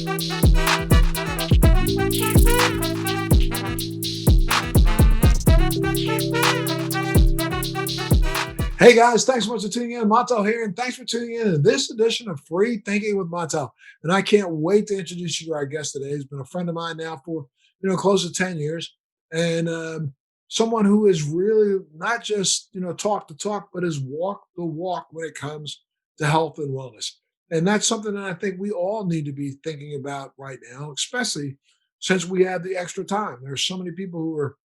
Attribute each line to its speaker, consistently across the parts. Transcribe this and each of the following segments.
Speaker 1: Hey guys, thanks so much for tuning in. Montel here, and thanks for tuning in to this edition of Free Thinking with Montel. And I can't wait to introduce you to our guest today. He's been a friend of mine now for close to 10 years, and someone who is really not just talk the talk, but has walked the walk when it comes to health and wellness. And that's something that I think we all need to be thinking about right now, especially since we have the extra time. There's so many people who are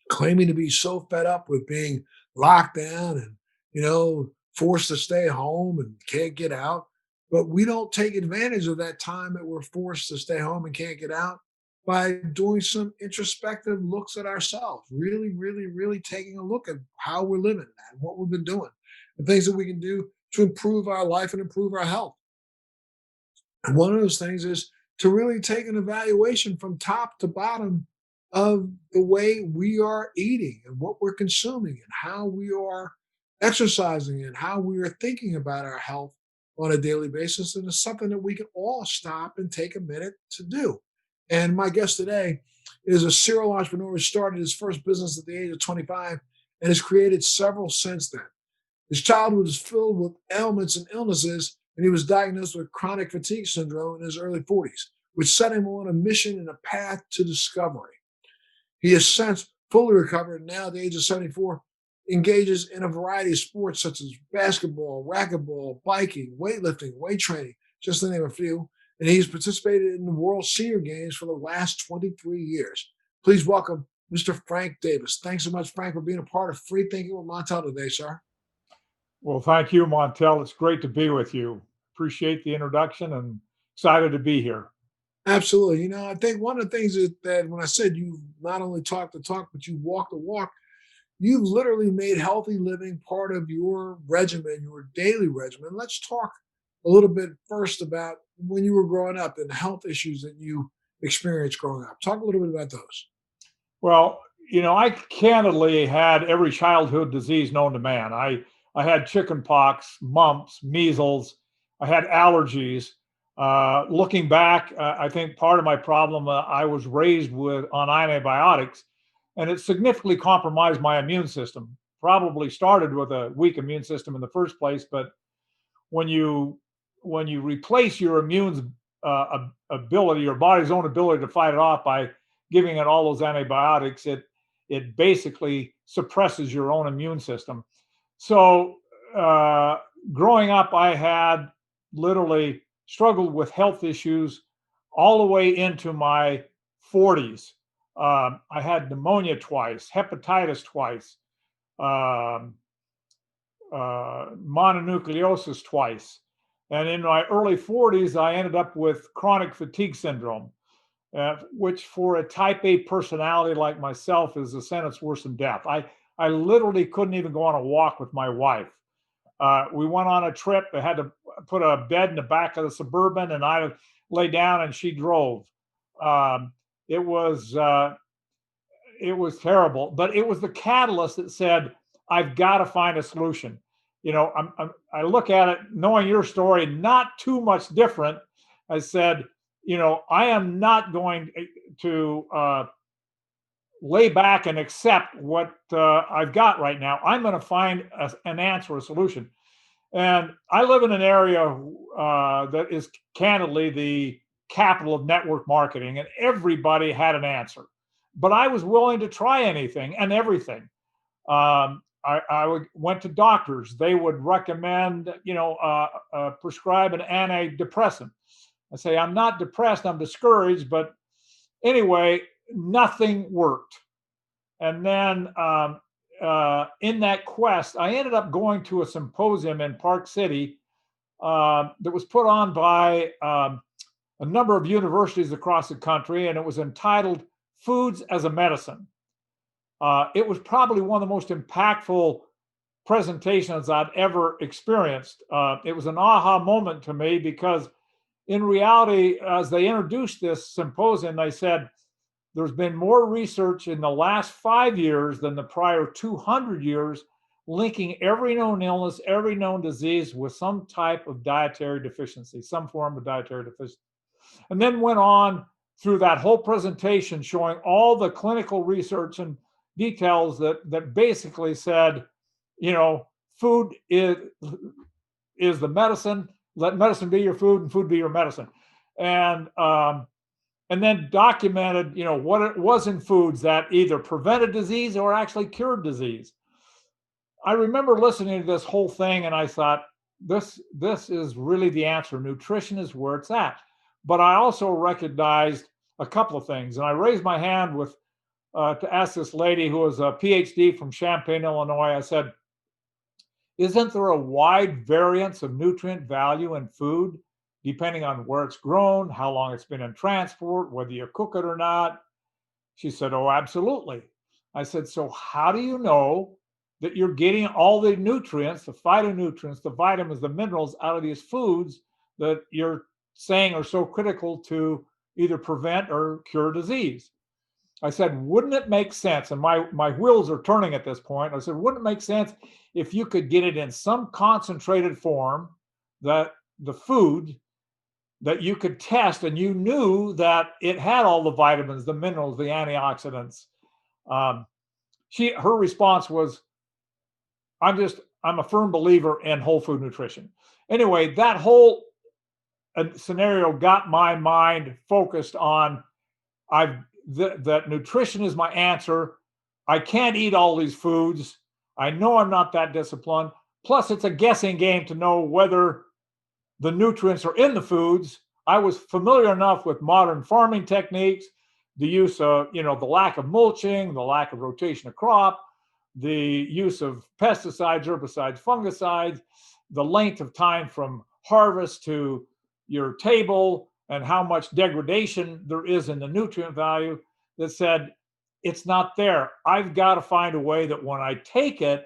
Speaker 1: claiming to be so fed up with being locked down and forced to stay home and can't get out, but we don't take advantage of that time that we're forced to stay home and can't get out by doing some introspective looks at ourselves, really taking a look at how we're living and what we've been doing and things that we can do to improve our life and improve our health. And one of those things is to really take an evaluation from top to bottom of the way we are eating and what we're consuming and how we are exercising and how we are thinking about our health on a daily basis. And it's something that we can all stop and take a minute to do. And my guest today is a serial entrepreneur who started his first business at the age of 25 and has created several since then. His childhood was filled with ailments and illnesses, and he was diagnosed with chronic fatigue syndrome in his early 40s, which set him on a mission and a path to discovery. He has since fully recovered and now at the age of 74 engages in a variety of sports such as basketball, racquetball, biking, weightlifting, weight training, just to name a few. And he's participated in the World Senior Games for the last 23 years. Please welcome Mr. Frank Davis. Thanks so much, Frank, for being a part of Free Thinking with Montel today, sir.
Speaker 2: Well, thank you, Montel. It's great to be with you. Appreciate the introduction and excited to be here.
Speaker 1: Absolutely. I think one of the things that when I said you not only talk the talk, but you walk the walk, you've literally made healthy living part of your regimen, your daily regimen. Let's talk a little bit first about when you were growing up and health issues that you experienced growing up. Talk a little bit about those.
Speaker 2: Well, I candidly had every childhood disease known to man. I had chicken pox, mumps, measles. I had allergies. Looking back, I think part of my problem, I was raised on antibiotics, and it significantly compromised my immune system. Probably started with a weak immune system in the first place, but when you replace your immune ability, your body's own ability to fight it off by giving it all those antibiotics, it basically suppresses your own immune system. So growing up, I had literally struggled with health issues all the way into my 40s. I had pneumonia twice, hepatitis twice, mononucleosis twice. And in my early 40s, I ended up with chronic fatigue syndrome, which for a type A personality like myself is a sentence worse than death. I literally couldn't even go on a walk with my wife. We went on a trip. I had to put a bed in the back of the Suburban, and I lay down, and she drove. It was terrible, but it was the catalyst that said, "I've got to find a solution." I look at it, knowing your story, not too much different. I said, I am not going to lay back and accept what I've got right now. I'm going to find an answer, a solution. And I live in an area that is candidly the capital of network marketing, and everybody had an answer. But I was willing to try anything and everything. I went to doctors. They would recommend, prescribe an antidepressant. I say, I'm not depressed, I'm discouraged. But anyway, nothing worked. And then in that quest, I ended up going to a symposium in Park City that was put on by a number of universities across the country, and it was entitled Foods as a Medicine. It was probably one of the most impactful presentations I'd ever experienced. It was an aha moment to me because in reality, as they introduced this symposium, they said, there's been more research in the last 5 years than the prior 200 years linking every known illness, every known disease with some type of dietary deficiency, some form of dietary deficiency. And then went on through that whole presentation showing all the clinical research and details that basically said, food is the medicine. Let medicine be your food and food be your medicine. And then documented, what it was in foods that either prevented disease or actually cured disease. I remember listening to this whole thing and I thought, this is really the answer. Nutrition is where it's at. But I also recognized a couple of things. And I raised my hand to ask this lady who was a PhD from Champaign, Illinois. I said, isn't there a wide variance of nutrient value in food, depending on where it's grown, how long it's been in transport, whether you cook it or not? She said, oh, absolutely. I said, so how do you know that you're getting all the nutrients, the phytonutrients, the vitamins, the minerals out of these foods that you're saying are so critical to either prevent or cure disease? I said, wouldn't it make sense? And my wheels are turning at this point. I said, wouldn't it make sense if you could get it in some concentrated form, that the food that you could test and you knew that it had all the vitamins, the minerals, the antioxidants? Her response was, I'm a firm believer in whole food nutrition. Anyway, that whole scenario got my mind focused on that nutrition is my answer. I can't eat all these foods. I know I'm not that disciplined. Plus, it's a guessing game to know whether the nutrients are in the foods. I was familiar enough with modern farming techniques, the use of, the lack of mulching, the lack of rotation of crop, the use of pesticides, herbicides, fungicides, the length of time from harvest to your table, and how much degradation there is in the nutrient value, that said, it's not there. I've got to find a way that when I take it,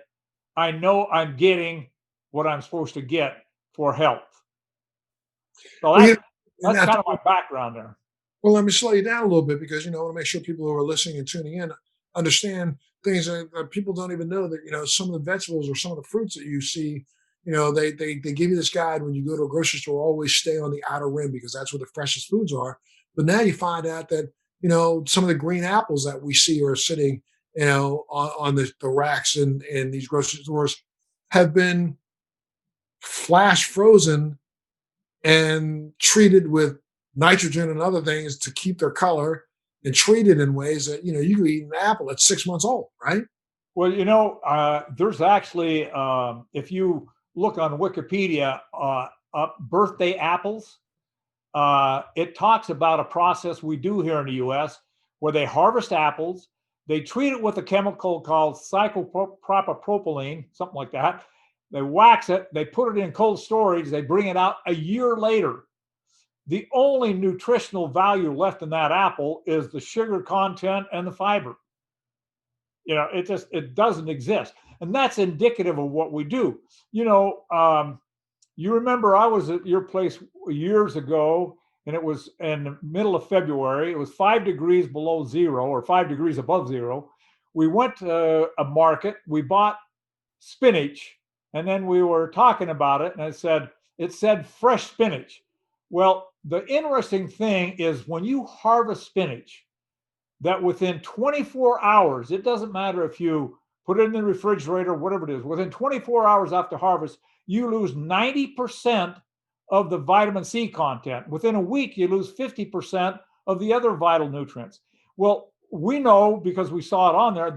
Speaker 2: I know I'm getting what I'm supposed to get for health. So that's kind of my background there.
Speaker 1: Well, let me slow you down a little bit because, I want to make sure people who are listening and tuning in understand things that people don't even know that, some of the vegetables or some of the fruits that you see, they give you this guide when you go to a grocery store, always stay on the outer rim because that's where the freshest foods are. But now you find out that, some of the green apples that we see are sitting, on the racks in these grocery stores have been flash frozen and treated with nitrogen and other things to keep their color and treated in ways that, you could eat an apple that's 6 months old, right?
Speaker 2: Well, there's actually, if you look on Wikipedia, birthday apples, it talks about a process we do here in the US where they harvest apples, they treat it with a chemical called cyclopropylene, something like that. They wax it, they put it in cold storage, they bring it out a year later. The only nutritional value left in that apple is the sugar content and the fiber. It doesn't exist. And that's indicative of what we do. You remember I was at your place years ago, and it was in the middle of February. It was 5 degrees below zero or 5 degrees above zero. We went to a market, we bought spinach, and then we were talking about it, and it said fresh spinach. Well, the interesting thing is when you harvest spinach, that within 24 hours, it doesn't matter if you put it in the refrigerator, whatever it is, within 24 hours after harvest, you lose 90% of the vitamin C content. Within a week, you lose 50% of the other vital nutrients. Well, we know because we saw it on there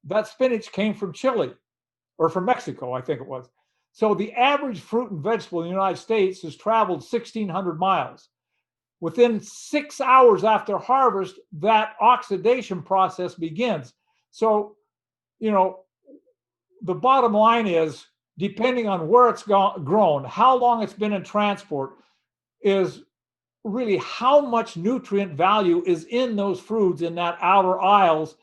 Speaker 2: that spinach came from Chile or from Mexico, I think it was. So the average fruit and vegetable in the United States has traveled 1,600 miles. Within 6 hours after harvest, that oxidation process begins. So, the bottom line is, depending on where it's grown, how long it's been in transport, is really how much nutrient value is in those fruits in that outer aisles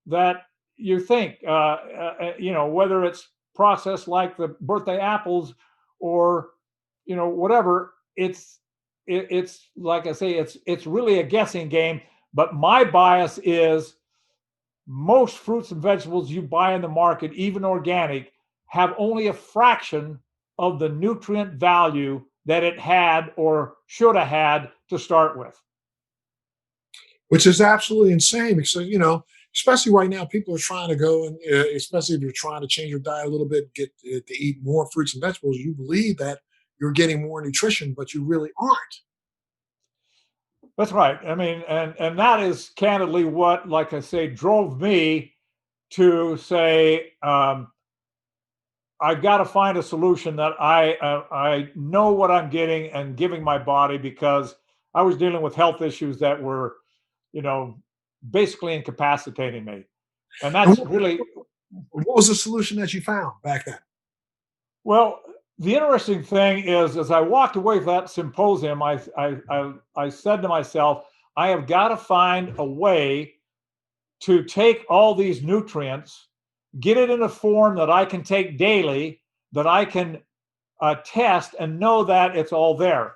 Speaker 2: that you think, whether it's processed like the birthday apples or, whatever, it's like I say, it's really a guessing game. But my bias is most fruits and vegetables you buy in the market, even organic, have only a fraction of the nutrient value that it had or should have had to start with.
Speaker 1: Which is absolutely insane because especially right now, people are trying to go and especially if you're trying to change your diet a little bit, get to eat more fruits and vegetables. You believe that you're getting more nutrition, but you really aren't.
Speaker 2: That's right. I mean, and that is candidly what, like I say, drove me to say, I've got to find a solution that I know what I'm getting and giving my body, because I was dealing with health issues that were, you know, basically incapacitating me. And
Speaker 1: And
Speaker 2: that's really,
Speaker 1: what was the solution that you found back then?
Speaker 2: well, the interesting thing is, as I walked away from that symposium, I said to myself, I have got to find a way to take all these nutrients, get it in a form that I can take daily, that I can test and know that it's all there.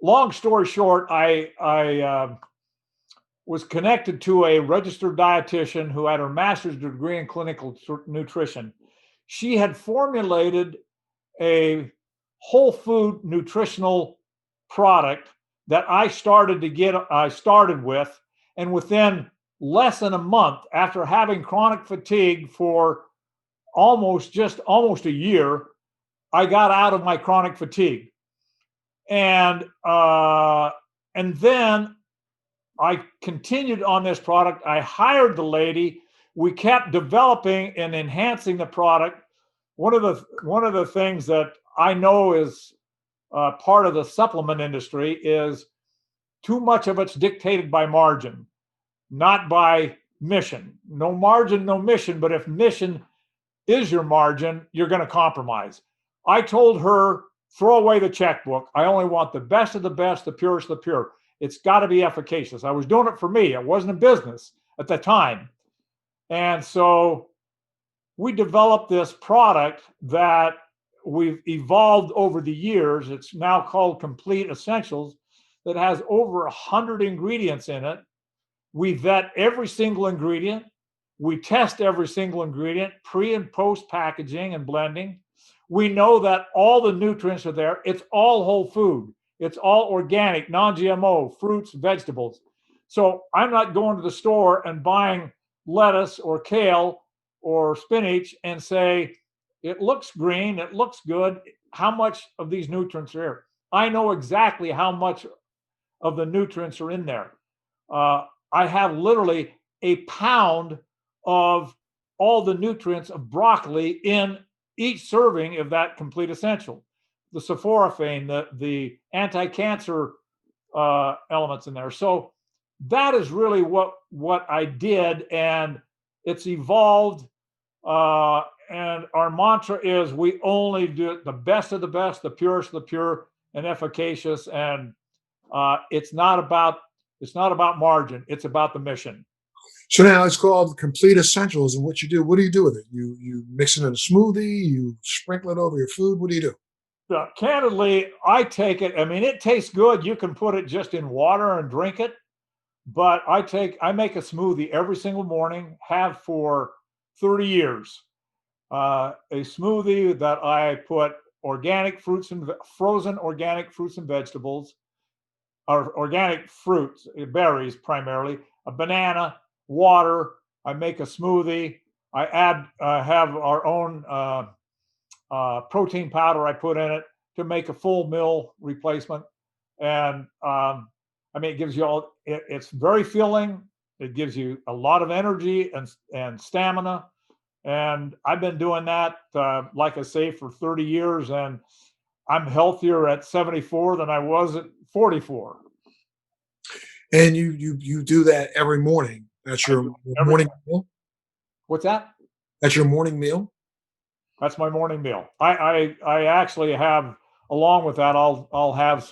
Speaker 2: Long story short, I was connected to a registered dietitian who had her master's degree in clinical nutrition. She had formulated a whole food nutritional product that I started with, and within less than a month, after having chronic fatigue for almost a year, I got out of my chronic fatigue. And then I continued on this product. I hired the lady. We kept developing and enhancing the product. One of the things that I know is part of the supplement industry is too much of it's dictated by margin, not by mission. No margin, no mission. But if mission is your margin, you're going to compromise. I told her, throw away the checkbook. I only want the best of the best, the purest of the pure. It's got to be efficacious. I was doing it for me. It wasn't a business at the time. And so we developed this product that we've evolved over the years. It's now called Complete Essentials, that has over 100 ingredients in it. We vet every single ingredient. We test every single ingredient, pre and post packaging and blending. We know that all the nutrients are there. It's all whole food. It's all organic, non-GMO, fruits, vegetables. So I'm not going to the store and buying lettuce or kale or spinach and say, it looks green, it looks good. How much of these nutrients are here? I know exactly how much of the nutrients are in there. I have literally a pound of all the nutrients of broccoli in each serving of that Complete Essential. The sulforaphane, the anti-cancer elements in there. So that is really what I did, and it's evolved. And our mantra is we only do the best of the best, the purest of the pure, and efficacious. And it's not about margin. It's about the mission.
Speaker 1: So now it's called Complete Essentials, and what do you do with it? You mix it in a smoothie, you sprinkle it over your food. What do you do?
Speaker 2: Candidly, I take it. I mean, it tastes good. You can put it just in water and drink it. But I make a smoothie every single morning. Have for 30 years. A smoothie that I put organic fruits and frozen organic fruits and vegetables, or organic fruits, berries primarily, a banana, water. I make a smoothie. I have our own protein powder I put in it to make a full meal replacement. And I mean, it gives you all, it's very filling. It gives you a lot of energy and stamina. And I've been doing that, like I say, for 30 years. And I'm healthier at 74 than I was at 44.
Speaker 1: And you do that every morning. That's
Speaker 2: I
Speaker 1: your
Speaker 2: do every
Speaker 1: morning
Speaker 2: morning.
Speaker 1: meal.
Speaker 2: What's that?
Speaker 1: That's your morning meal.
Speaker 2: That's my morning meal. I actually have, along with that, I'll have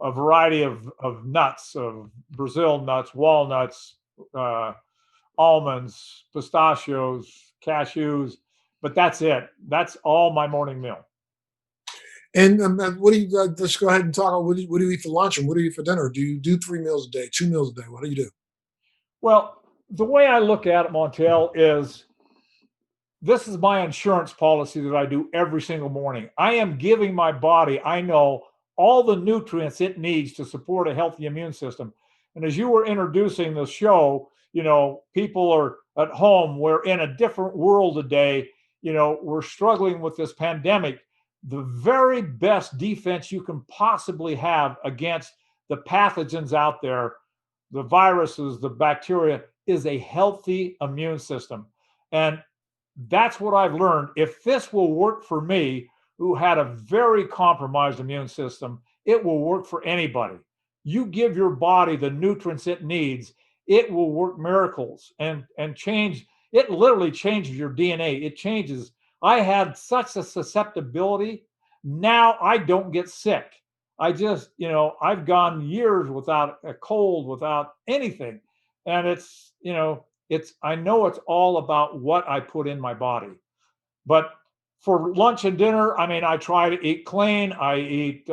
Speaker 2: a variety of nuts, of Brazil nuts, walnuts, uh, almonds, pistachios, cashews, but that's it. That's all my morning meal.
Speaker 1: And what do you? Let's go ahead and talk. What do you eat for lunch and what do you eat for dinner? Do you do 3 meals a day, 2 meals a day? What do you do?
Speaker 2: Well, the way I look at it, Montel, is this is my insurance policy that I do every single morning. I am giving my body, I know, all the nutrients it needs to support a healthy immune system. And as you were introducing the show, people are at home. We're in a different world today. We're struggling with this pandemic. The very best defense you can possibly have against the pathogens out there, the viruses, the bacteria, is a healthy immune system. And that's what I've learned. If this will work for me, who had a very compromised immune system, it will work for anybody. You give your body the nutrients it needs, it will work miracles and change. It literally changes your DNA. It changes. I had such a susceptibility. Now I don't get sick. I just, I've gone years without a cold, without anything. And I know it's all about what I put in my body. But for lunch and dinner, I mean, I try to eat clean. I eat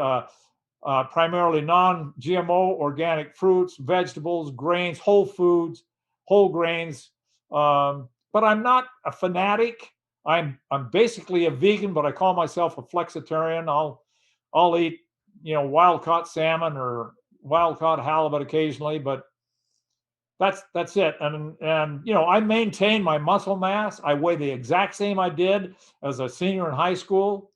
Speaker 2: primarily non-GMO organic fruits, vegetables, grains, whole foods, whole grains. But I'm not a fanatic. I'm basically a vegan, but I call myself a flexitarian. I'll eat wild caught salmon or wild caught halibut occasionally, but that's it. And I maintain my muscle mass. I weigh the exact same I did as a senior in high school.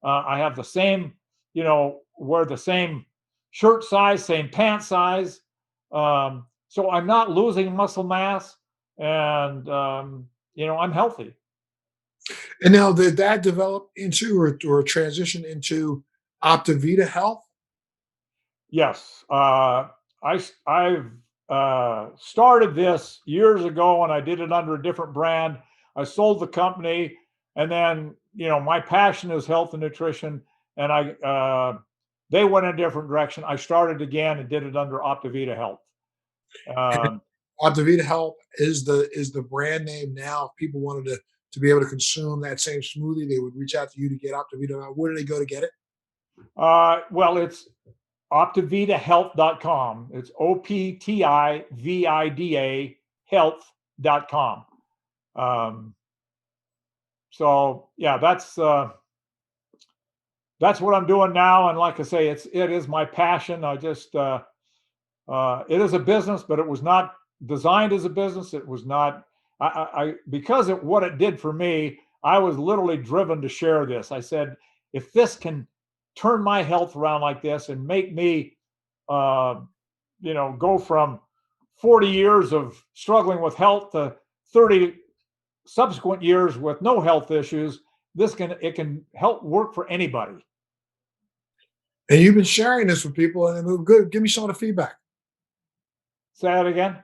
Speaker 2: I have the same, wear the same shirt size, same pant size. So I'm not losing muscle mass, and I'm healthy.
Speaker 1: And now, did that develop into or transition into Optivida Health?
Speaker 2: Yes, I've started this years ago, and I did it under a different brand. I sold the company, and then my passion is health and nutrition, and they went in a different direction. I started again and did it under Optivida Health.
Speaker 1: And
Speaker 2: Um,
Speaker 1: Optivida Health is the brand name now. If people wanted to be able to consume that same smoothie, they would reach out to you to get Optivida. Where do they go to get it?
Speaker 2: well, it's optividahealth.com. It's OPTIVIDA health.com. So yeah, that's what I'm doing now. And like I say, it is my passion. I just it is a business, but it was not designed as a business. It was not. Because of what it did for me, I was literally driven to share this. I said, if this can turn my health around like this and make me, uh, go from 40 years of struggling with health to 30 subsequent years with no health issues, it can help work for anybody.
Speaker 1: And you've been sharing this with people, and it good. Give me some of the feedback.
Speaker 2: Say that again.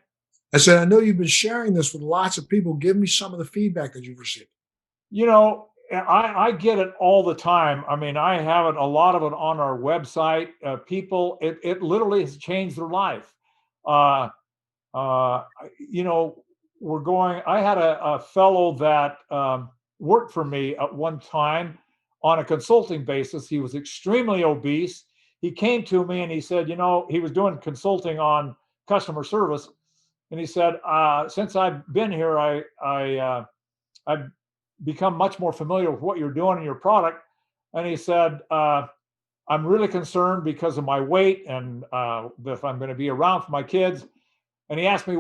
Speaker 1: I said, I know you've been sharing this with lots of people. Give me some of the feedback that you've received.
Speaker 2: I get it all the time. I mean, I have it, a lot of it on our website. People, it literally has changed their life. Uh, uh, you know, I had a fellow that worked for me at one time on a consulting basis. He was extremely obese. He came to me and he said, he was doing consulting on customer service. And he said, since I've been here, I've become much more familiar with what you're doing in your product. And he said, I'm really concerned because of my weight and if I'm going to be around for my kids. And he asked me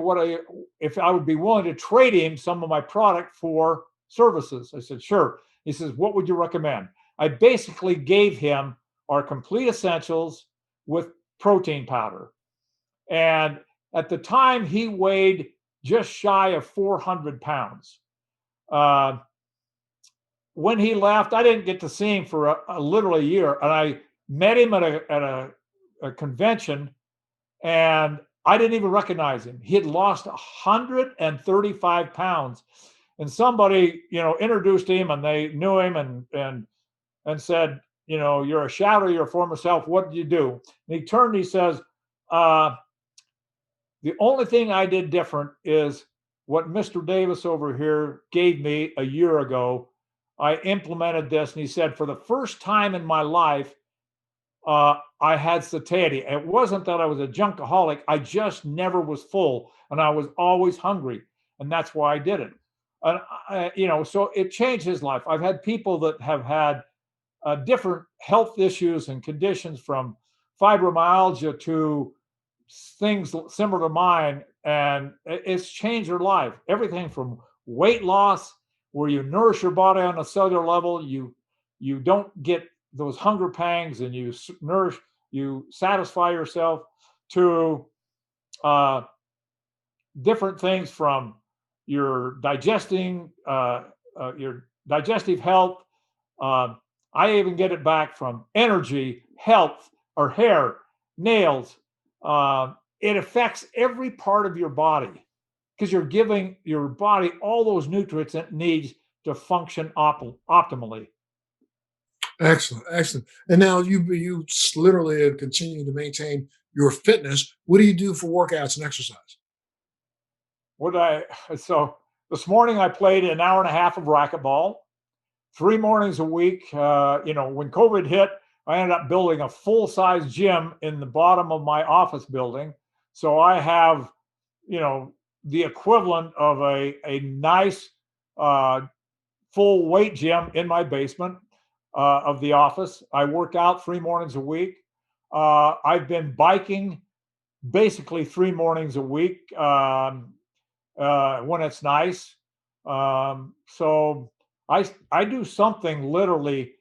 Speaker 2: if I would be willing to trade him some of my product for services. I said, sure. He says, what would you recommend? I basically gave him our complete essentials with protein powder. And at the time, he weighed just shy of 400 pounds. When he left, I didn't get to see him for literally a year. And I met him at a convention, and I didn't even recognize him. He had lost 135 pounds. And somebody, introduced him, and they knew him and said, you're a shadow of your former self. What did you do? And he turned and he says, the only thing I did different is what Mr. Davis over here gave me a year ago. I implemented this. And he said, for the first time in my life, I had satiety. It wasn't that I was a junkaholic. I just never was full, and I was always hungry. And that's why I did it. And so it changed his life. I've had people that have had different health issues and conditions, from fibromyalgia to things similar to mine, and it's changed their life. Everything from weight loss, where you nourish your body on a cellular level, you don't get those hunger pangs, and you satisfy yourself, to uh, different things from your digestive health. Uh, I even get it back from energy, health, or hair, nails. It affects every part of your body, because you're giving your body all those nutrients it needs to function optimally.
Speaker 1: Excellent, excellent. And now literally have continued to maintain your fitness. What do you do for workouts and exercise?
Speaker 2: What I so This morning I played an hour and a half of racquetball, 3 mornings a week. When COVID hit, I ended up building a full size gym in the bottom of my office building. So I have, you know, the equivalent of a nice uh, full weight gym in my basement of the office. I work out 3 mornings a week. I've been biking basically 3 mornings a week when it's nice. So I do something literally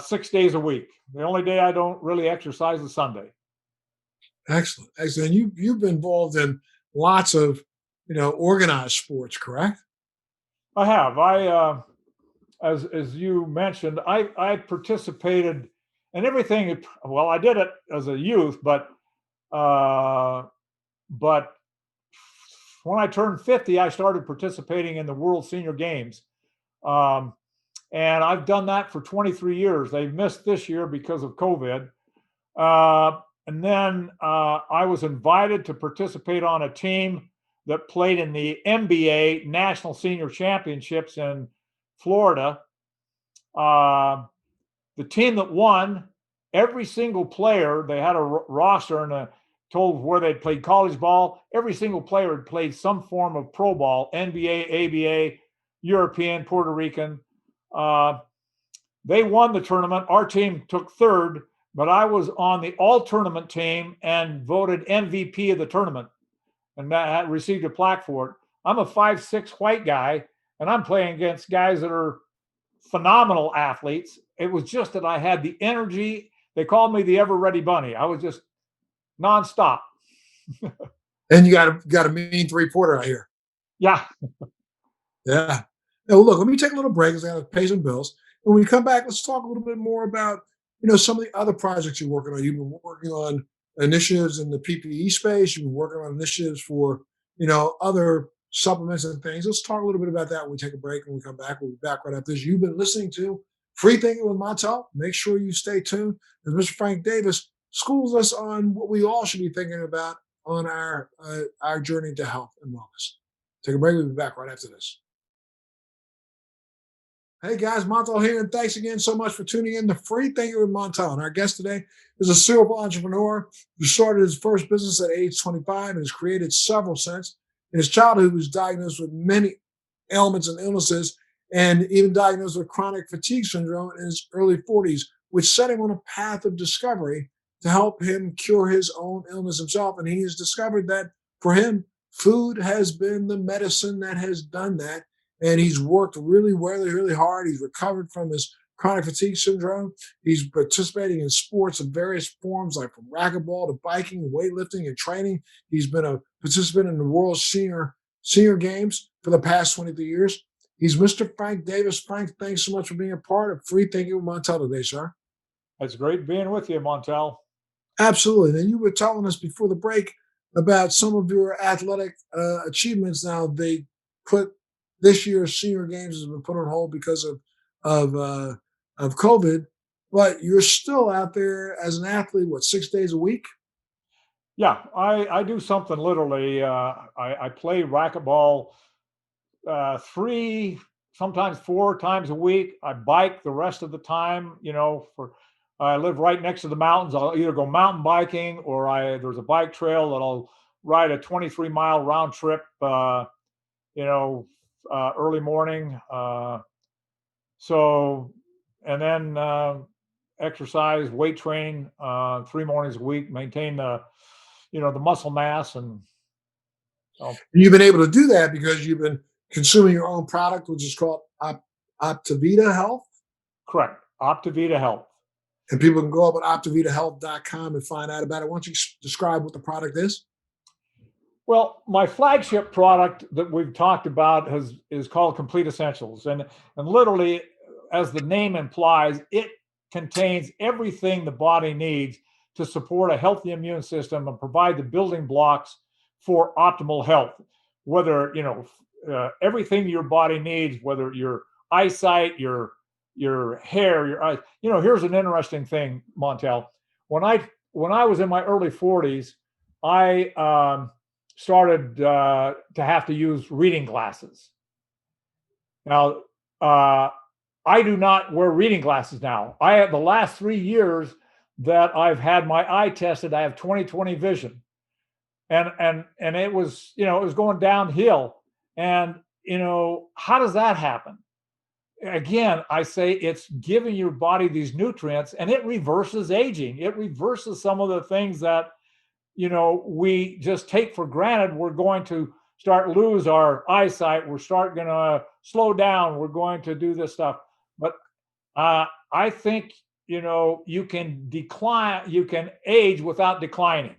Speaker 2: 6 days a week. The only day I don't really exercise is Sunday.
Speaker 1: Excellent, excellent. And you've been involved in lots of organized sports, correct?
Speaker 2: I have. As you mentioned, I participated in everything. Well, I did it as a youth, uh, but when I turned 50, I started participating in the World Senior Games. Um, and I've done that for 23 years. They've missed this year because of COVID. And then I was invited to participate on a team that played in the NBA National Senior Championships in Florida. Uh, the team that won, every single player, they had a roster and told where they'd played college ball. Every single player had played some form of pro ball: NBA, ABA, European, Puerto Rican. Uh, they won the tournament. Our team took third, but I was on the all tournament team and voted MVP of the tournament, and that received a plaque for it. I'm a 5'6" white guy, and I'm playing against guys that are phenomenal athletes. It was just that I had the energy. They called me the ever ready bunny. I was just nonstop.
Speaker 1: And you got a mean three-pointer out here.
Speaker 2: Yeah.
Speaker 1: Yeah. Now, look, let me take a little break because I got to pay some bills. When we come back, let's talk a little bit more about some of the other projects you're working on. You've been working on initiatives in the PPE space. You've been working on initiatives for other supplements and things. Let's talk a little bit about that when we take a break. And we come back, we'll be back right after this. You've been listening to Free Thinking with Montel. Make sure you stay tuned as Mr. Frank Davis schools us on what we all should be thinking about on our journey to health and wellness. Take a break. We'll be back right after this. Hey guys, Montel here, and thanks again so much for tuning in to Free Thinking with Montel. And our guest today is a serial entrepreneur who started his first business at age 25 and has created several since. In his childhood, he was diagnosed with many ailments and illnesses, and even diagnosed with chronic fatigue syndrome in his early 40s, which set him on a path of discovery to help him cure his own illness himself. And he has discovered that for him, food has been the medicine that has done that, and he's worked really, really, really hard. He's recovered from his chronic fatigue syndrome. He's participating in sports of various forms, like from racquetball to biking, weightlifting, and training. He's been a participant in the World Senior Games for the past 23 years. He's Mr. Frank Davis. Frank, thanks so much for being a part of Free Thinking with Montel today, sir.
Speaker 2: It's great being with you, Montel.
Speaker 1: Absolutely. And you were telling us before the break about some of your athletic achievements. Now, they put this year's senior games has been put on hold because of uh, of COVID, but you're still out there as an athlete. What, 6 days a week?
Speaker 2: Yeah, I do something literally. I play racquetball 3, sometimes 4 times a week. I bike the rest of the time. I live right next to the mountains. I'll either go mountain biking, or there's a bike trail that I'll ride a 23-mile round trip. You know, early morning. So, and then exercise, weight training 3 mornings a week, maintain the muscle mass, and so
Speaker 1: You've been able to do that because you've been consuming your own product, which is called Optivida Health.
Speaker 2: correct. Optivida Health.
Speaker 1: And people can go up at optividahealth.com and find out about it. Why don't you describe what the product is?
Speaker 2: Well, my flagship product that we've talked about is called Complete Essentials, and literally, as the name implies, it contains everything the body needs to support a healthy immune system and provide the building blocks for optimal health. Whether everything your body needs, whether your eyesight, your hair, your eyes. Here's an interesting thing, Montel. When I was in my early 40s, I started to have to use reading glasses. Now, I do not wear reading glasses now. I have the last 3 years that I've had my eye tested, I have 20/20 vision, and it was going downhill. And how does that happen? Again, I say it's giving your body these nutrients, and it reverses aging. It reverses some of the things that we just take for granted. We're going to start lose our eyesight. We're going to slow down. We're going to do this stuff. But I think you can decline. You can age without declining.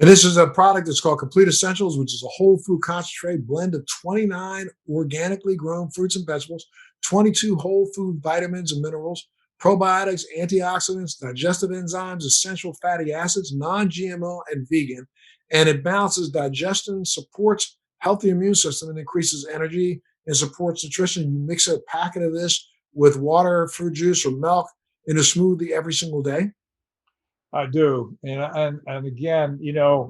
Speaker 1: And this is a product that's called Complete Essentials, which is a whole food concentrate blend of 29 organically grown fruits and vegetables, 22 whole food vitamins and minerals, probiotics, antioxidants, digestive enzymes, essential fatty acids, non-GMO and vegan. And it balances digestion, supports healthy immune system, and increases energy and supports nutrition. You mix a packet of this with water, fruit juice, or milk in a smoothie every single day.
Speaker 2: I do. And again,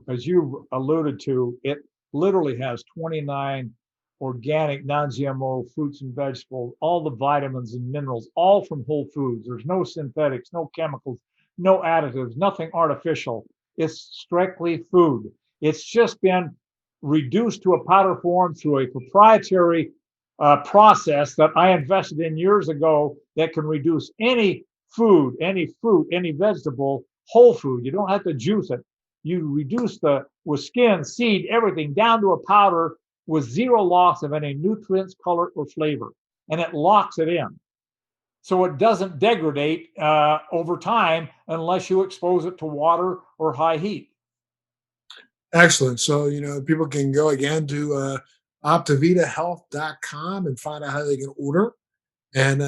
Speaker 2: as you alluded to, it literally has 29 organic, non-GMO fruits and vegetables, all the vitamins and minerals, all from whole foods. There's no synthetics, no chemicals, no additives, nothing artificial. It's strictly food. It's just been reduced to a powder form through a proprietary process that I invested in years ago that can reduce any food, any fruit, any vegetable, whole food. You don't have to juice it. You reduce with skin, seed, everything down to a powder with zero loss of any nutrients, color, or flavor. And it locks it in. So it doesn't degrade over time unless you expose it to water or high heat.
Speaker 1: Excellent. So, people can go again to optividahealth.com and find out how they can order and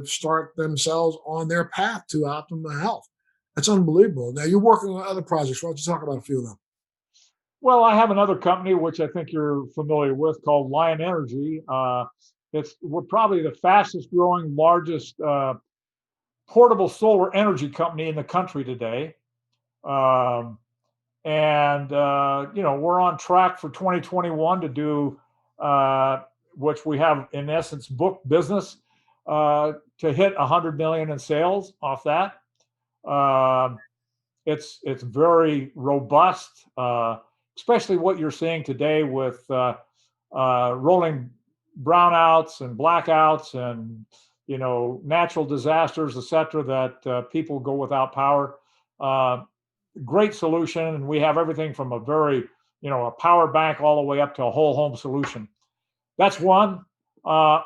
Speaker 1: start themselves on their path to optimal health. That's unbelievable. Now, you're working on other projects. Why don't you talk about a few of them?
Speaker 2: Well, I have another company which I think you're familiar with called Lion Energy. We're probably the fastest growing, largest portable solar energy company in the country today. Um, and we're on track for 2021 to do which we have in essence booked business to hit 100 million in sales off that. It's very robust, especially what you're seeing today with rolling brownouts and blackouts and natural disasters, etc. That people go without power. Great solution, and we have everything from a power bank all the way up to a whole home solution. That's one.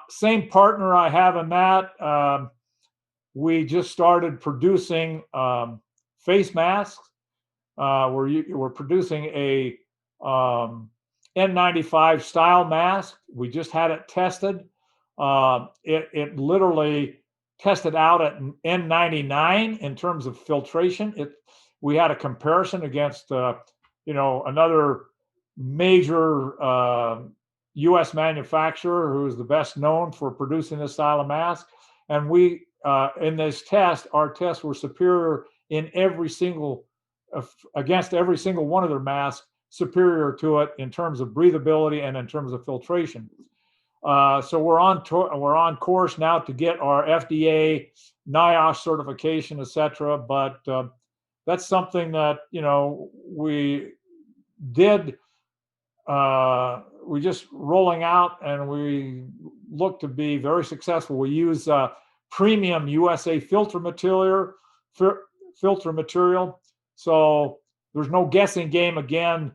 Speaker 2: Same partner I have in that. We just started producing face masks. We're producing a N95 style mask. We just had it tested. It literally tested out at N99 in terms of filtration. We had a comparison against another major U.S. manufacturer who is the best known for producing this style of mask. And we in this test, our tests were superior in against every single one of their masks, superior to it in terms of breathability and in terms of filtration. So we're on course now to get our FDA, NIOSH certification, etc. But that's something that we did we just rolling out, and we look to be very successful. We use premium USA filter material, so there's no guessing game again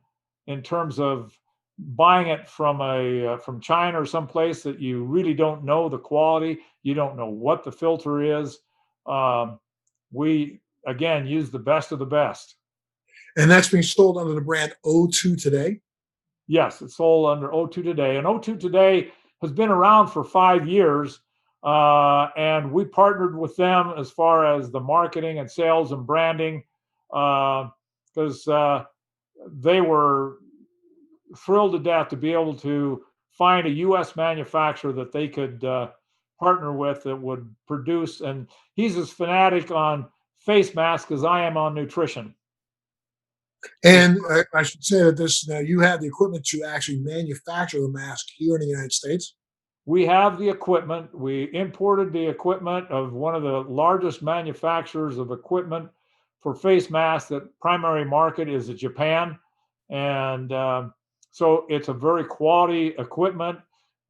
Speaker 2: in terms of buying it from China or someplace that you really don't know the quality, you don't know what the filter is. We again use the best of the best.
Speaker 1: And that's being sold under the brand O2 Today.
Speaker 2: Yes, it's sold under O2 Today, and O2 Today has been around for 5 years, and we partnered with them as far as the marketing and sales and branding, because they were thrilled to death to be able to find a U.S. manufacturer that they could partner with that would produce. And he's as fanatic on face masks as I am on nutrition.
Speaker 1: And I should say that you have the equipment to actually manufacture the mask here in the United States.
Speaker 2: We have the equipment. We imported the equipment of one of the largest manufacturers of equipment for face masks. The primary market is Japan, and so it's a very quality equipment.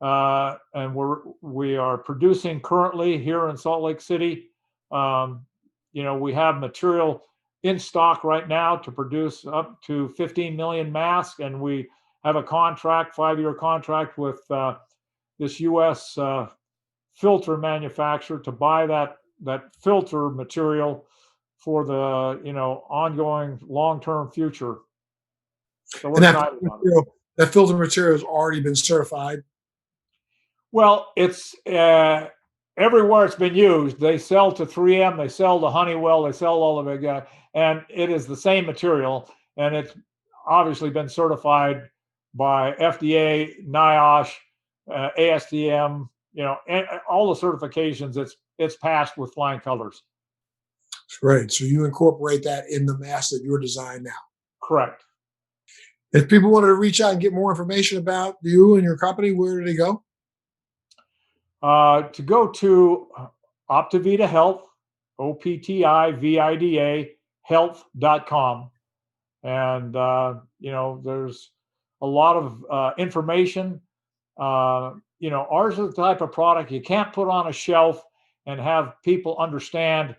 Speaker 2: And we are producing currently here in Salt Lake City. We have material in stock right now to produce up to 15 million masks, and we have a 5-year contract with this U.S. Filter manufacturer to buy that filter material for the ongoing long-term future. So we're excited about it.
Speaker 1: That filter material has already been certified.
Speaker 2: Well, it's everywhere it's been used. They sell to 3M, they sell to Honeywell, they sell all of it, and it is the same material, and it's obviously been certified by FDA, NIOSH, ASTM, and all the certifications. It's passed with flying colors.
Speaker 1: Great. So you incorporate that in the mask that you're designing now.
Speaker 2: Correct.
Speaker 1: If people wanted to reach out and get more information about you and your company, where do they go?
Speaker 2: To go to Optivida Health, OPTIVIDA health.com. And, there's a lot of information. Ours is the type of product you can't put on a shelf and have people understand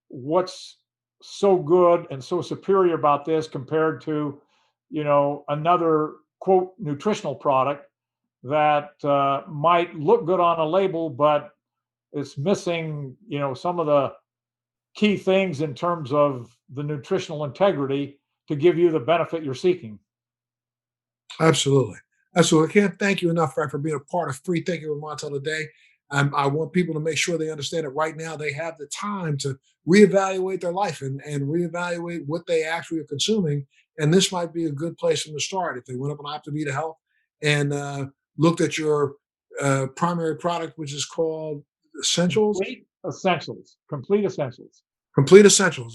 Speaker 2: what's so good and so superior about this compared to, another quote nutritional product that might look good on a label, but it's missing, some of the key things in terms of the nutritional integrity to give you the benefit you're seeking.
Speaker 1: Absolutely. Absolutely. I can't thank you enough, Frank, for being a part of Free Thinking with Montel today. I want people to make sure they understand that right now they have the time to reevaluate their life and reevaluate what they actually are consuming. And this might be a good place for them to start. If they went up on Optivida Health and looked at your primary product, which is called Essentials.
Speaker 2: Complete Essentials.
Speaker 1: Complete Essentials.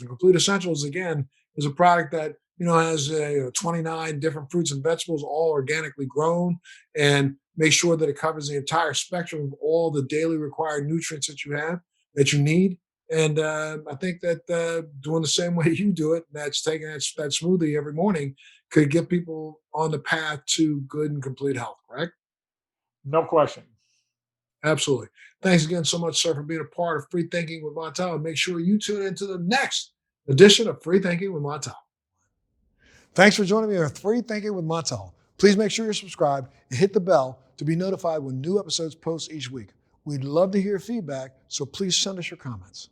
Speaker 1: And Complete Essentials, again, is a product that has 29 different fruits and vegetables, all organically grown, and make sure that it covers the entire spectrum of all the daily required nutrients that you need. And I think that doing the same way you do it, that's taking that smoothie every morning, could get people on the path to good and complete health, correct?
Speaker 2: No question.
Speaker 1: Absolutely. Thanks again so much, sir, for being a part of Free Thinking with Montel. And make sure you tune into the next edition of Free Thinking with Montel. Thanks for joining me on Free Thinking with Montel. Please make sure you're subscribed and hit the bell to be notified when new episodes post each week. We'd love to hear feedback, so please send us your comments.